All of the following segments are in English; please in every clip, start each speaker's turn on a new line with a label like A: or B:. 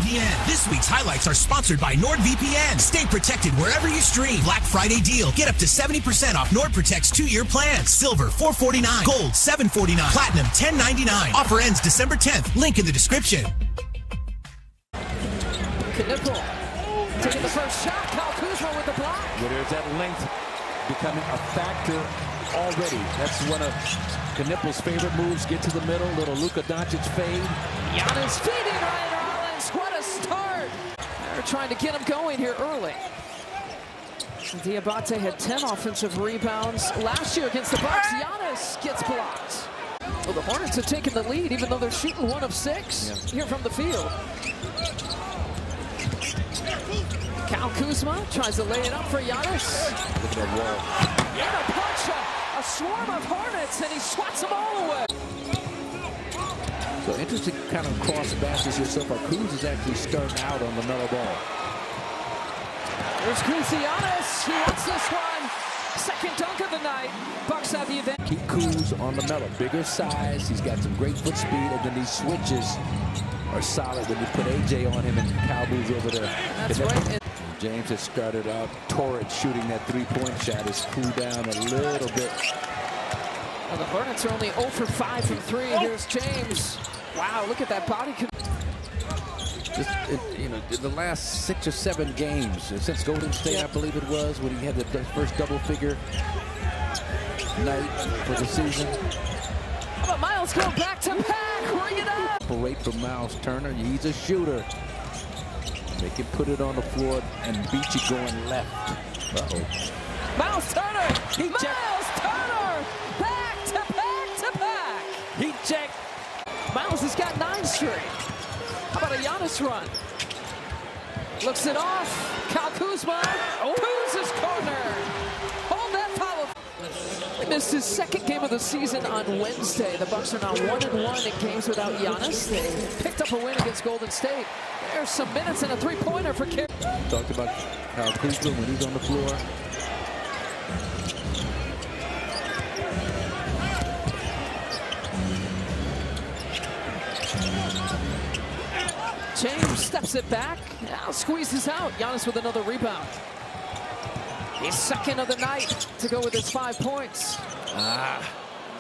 A: NordVPN. This week's highlights are sponsored by NordVPN. Stay protected wherever you stream. Black Friday deal. Get up to 70% off NordProtect's 2-year plan. Silver, $449. Gold, $749. Platinum, $1099. Offer ends December 10th. Link in the description.
B: Knipple taking the first shot. Kyle Kuzma with the block.
C: Well, there's that length becoming a factor already. That's one of Knipple's favorite moves. Get to the middle. Little Luka Doncic fade.
B: Giannis feeding Ryan Rollins. What a start. They're trying to get him going here early. Diabate had 10 offensive rebounds last year against the Bucks. Giannis gets blocked. Well, the Hornets have taken the lead even though they're shooting 1 of 6 here from the field. Kyle Kuzma tries to lay it up for Giannis.
C: Look at that wall.
B: And a punch, a swarm of Hornets, and he swats them all away.
C: So interesting kind of cross baskets here so far. Kuz is actually starting out on the mellow ball.
B: There's Giannis. He wants this one. Second dunk of the night. Bucks have the event.
C: Keep Kuz on the mellow. Bigger size. He's got some great foot speed, and then these switches are solid when you put AJ on him and Kyle moves over there.
B: That's right.
C: James has started out torrid shooting that three-point shot. Has cooled down a little bit.
B: Well, the Hornets are only 0 for 5 from 3. Here's James. Wow, look at that body.
C: Just, in the last 6 or 7 games since Golden State, I believe it was, when he had the first double-figure night for the season.
B: How about Miles going back to back? Bring it up.
C: Parade from Miles Turner. He's a shooter. They can put it on the floor and beat you going left. Uh-oh.
B: Miles Turner. Miles Turner. Back to back to back.
C: He checked.
B: Miles has got 9 straight. How about a Giannis run? Looks it off. Kyle Kuzma. Kuzma's corner. Hold that follow. He missed his 2nd game of the season on Wednesday. The Bucks are now 1-1 in games without Giannis. They picked up a win against Golden State. There's some minutes and a 3-pointer for Kerry.
C: Talked about Kyle Kuzma when he's on the floor.
B: James steps it back. Now squeezes out. Giannis with another rebound. His 2nd of the night to go with his 5 points.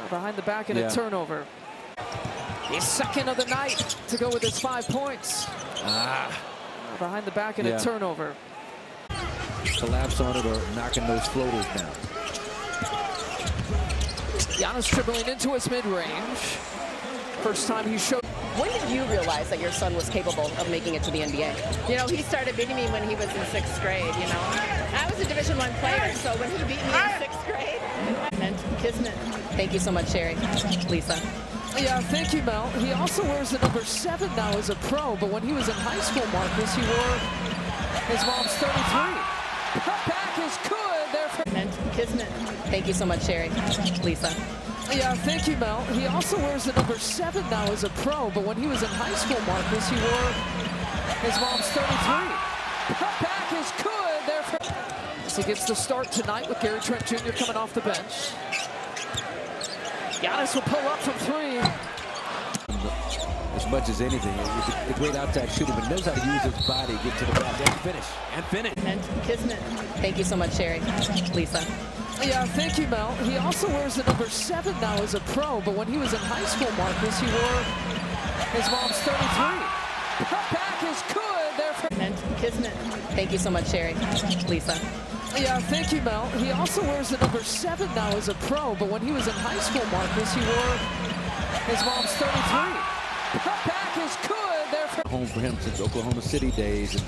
B: Behind the back and a turnover. His 2nd of the night to go with his 5 points. Behind the back and a turnover.
C: Collapse on it or knocking those floaters down.
B: Giannis dribbling into his mid-range. First time he showed.
D: When did you realize that your son was capable of making it to the NBA?
E: You know, he started beating me when he was in 6th grade, you know. I was a Division I player, so when he beat me in 6th grade, it meant kismet.
D: Thank you so much, Sherry. Lisa.
B: Yeah, thank you, Mel. He also wears the number 7 now as a pro, but when he was in high school, Marcus, he wore his mom's 33. Cut back is good there for...
E: Meant kismet.
D: Thank you so much, Sherry. Lisa.
B: Yeah, thank you, Mel. He also wears the number 7 now as a pro, but when he was in high school, Marcus, he wore his mom's 33. Cut back is good there for... As he gets the start tonight with Gary Trent Jr. coming off the bench. Giannis will pull up from 3.
C: As much as anything, he's a great outside shooter, but knows how to use his body, get to the basket, and finish.
E: Meant kismet.
D: Thank you so much, Sherry. Lisa.
B: Yeah, thank you, Mel. He also wears the number 7 now as a pro, but when he was in high school, Marcus, he wore his mom's 33. Cut back is good there for...
E: Meant kismet.
D: Thank you so much, Sherry. Lisa.
B: Yeah, thank you, Mel. He also wears the number 7 now as a pro, but when he was in high school, Marcus, he wore his mom's 33. Cut back is good there for...
C: Home for him since Oklahoma City days. And,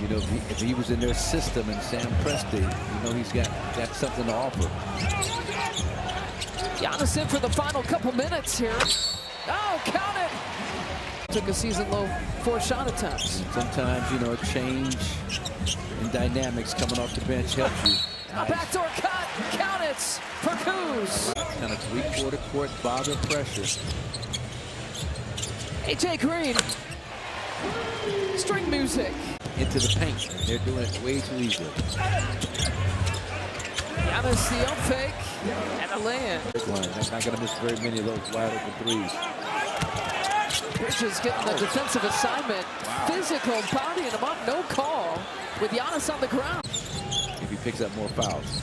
C: you know, if he was in their system and Sam Presti, you know, he's got something to offer.
B: Giannis in for the final couple minutes here. Oh, count it! Took a season-low 4 shot attempts.
C: Sometimes, you know, a change in dynamics coming off the bench helps you.
B: A backdoor cut, count it for Kuz.
C: Kind of 3/4 court bother pressure.
B: AJ Green, string music.
C: Into the paint. They're doing it way too easily.
B: Giannis the up fake and a lay-in.
C: They're not going to miss very many of those wide open threes.
B: Bridges getting the defensive assignment. Physical, bodying him up, no call. With Giannis on the ground.
C: If he picks up more fouls.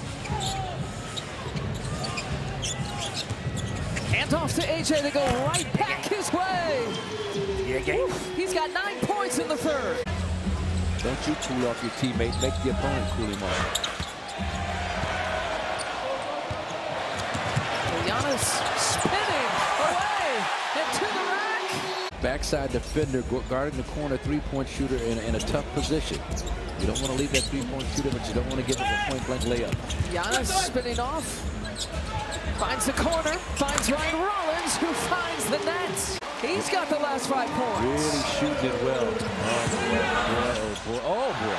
B: Hand off to AJ to go right back his way. He's got 9 points in the third.
C: Don't you cool off your teammate, make the opponent cool him off.
B: Giannis spinning away and to the rack.
C: Backside defender guarding the corner three-point shooter in a tough position. You don't want to leave that three-point shooter, but you don't want to give him a point-blank layup.
B: Giannis spinning off. Finds the corner. Finds Ryan Rollins, who finds the net. He's got the last 5 points.
C: Really shooting it well. Oh, boy. Oh, boy.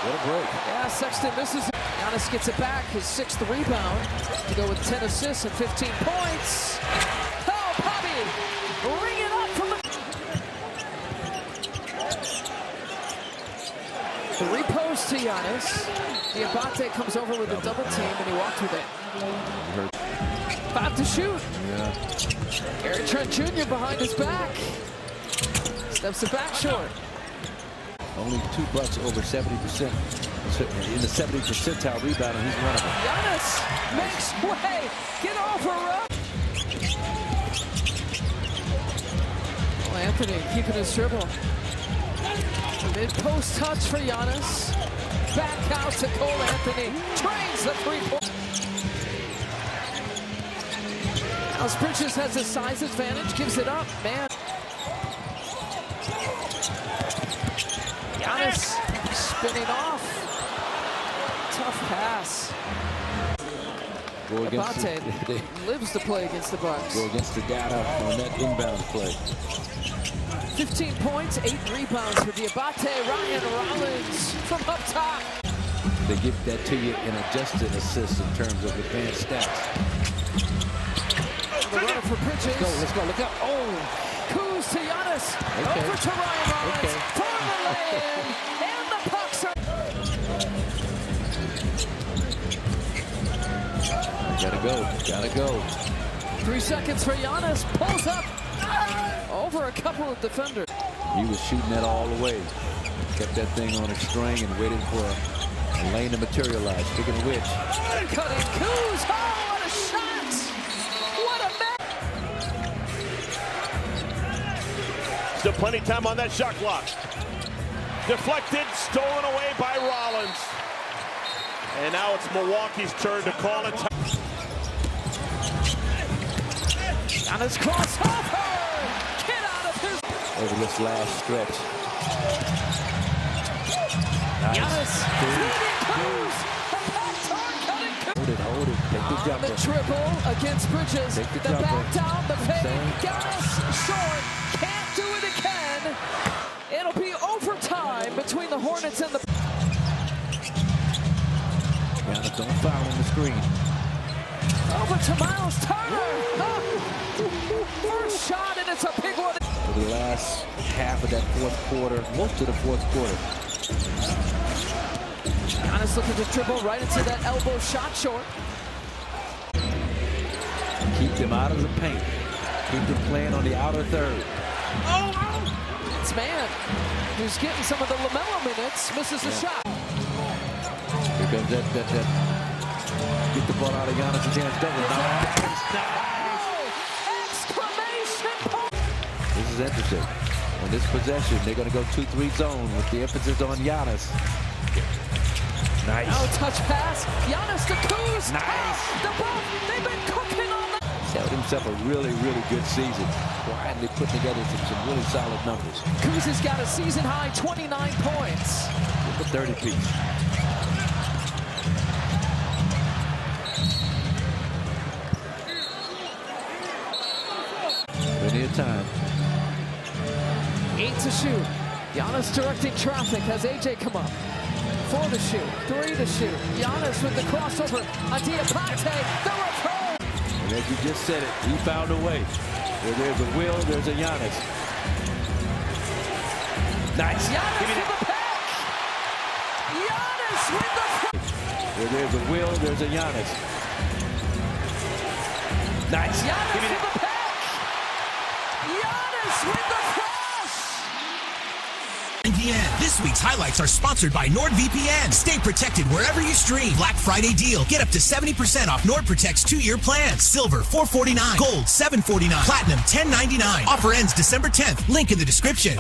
C: What a break.
B: Yeah, Sexton misses. Giannis gets it back. His 6th rebound to go with 10 assists and 15 points. Oh, Bobby. Ring it up from the repost to Giannis. Diabate comes over with a double team, and he walked with it. About to shoot.
C: Yeah.
B: Gary Trent Jr. behind his back. Steps it back short.
C: Only 2 bucks over 70%. In the 70th percentile rebound, and he's one of them.
B: Giannis makes way. Get over up. Well, Anthony keeping his dribble. Mid-post touch for Giannis. Back out to Cole Anthony. Trains the 3-point. Miles Bridges has a size advantage. Gives it up. Man. Giannis spinning off. Tough pass.
C: Go against
B: Diabate lives to play against the Bucks.
C: Go against the data on that inbound play.
B: 15 points, 8 rebounds for Diabate. Ryan Rollins from up top.
C: They give that to you in adjusted assists in terms of advanced stats.
B: The runner for Bridges.
C: Let's go, look out. Oh!
B: Kuz to Giannis.
C: Okay.
B: Over to Ryan Rollins.
C: Okay.
B: For the lay-in. And the Bucks are...
C: Gotta go.
B: 3 seconds for Giannis. Pulls up over a couple of defenders.
C: He was shooting that all the way. Kept that thing on a string and waited for a lane to materialize. Speaking of which.
B: Cutting Kuz. Oh, what a shot. What a match.
F: Still plenty of time on that shot clock. Deflected, stolen away by Rollins. And now it's Milwaukee's turn to call it.
B: Giannis crossover. Get out of his...
C: Over this last stretch. Nice.
B: Giannis feeding Kuz.
C: Hold it. Take the jumper.
B: The triple against Bridges.
C: Take the
B: back
C: jumper.
B: down, the fade.
C: Same.
B: Giannis short. Can't do it again. It'll be overtime between the Hornets and the...
C: Giannis don't foul on the screen.
B: Over to Miles Turner. First shot, and it's a big one.
C: For the last half of that fourth quarter, most of the fourth quarter.
B: Giannis looking to dribble right into that elbow shot short.
C: Keep them out of the paint. Keep them playing on the outer third.
B: It's man who's getting some of the LaMelo minutes. Misses the shot.
C: Here comes that. Get the ball out of Giannis' hands. Double.
B: Exclamation point.
C: This is interesting. On this possession, they're going to go 2-3 zone with the emphasis on Giannis. Nice.
B: Now touch pass. Giannis to Kuz.
C: Nice.
B: The ball. They've been cooking on that.
C: He's had himself a really, really good season. Quietly putting together some really solid numbers.
B: Kuz has got a season high 29 points.
C: With the 30-piece. Plenty of time.
B: 8 to shoot. Giannis directing traffic. Has AJ come up. 4 to shoot. 3 to shoot. Giannis with the crossover on Diabate. The return.
C: And as you just said it, he found a way. Where there's a will, there's a Giannis. Nice.
B: Giannis
C: Give me
B: with the pack. Giannis with the...
C: Where there's a will, there's a Giannis. Nice.
B: Giannis
C: Give me
B: with
C: that.
B: the pack. Giannis with
A: NordVPN. This week's highlights are sponsored by NordVPN. Stay protected wherever you stream. Black Friday deal. Get up to 70% off NordProtect's 2-year plan. Silver $449, gold $749, platinum $1099. Offer ends December 10th. Link in the description.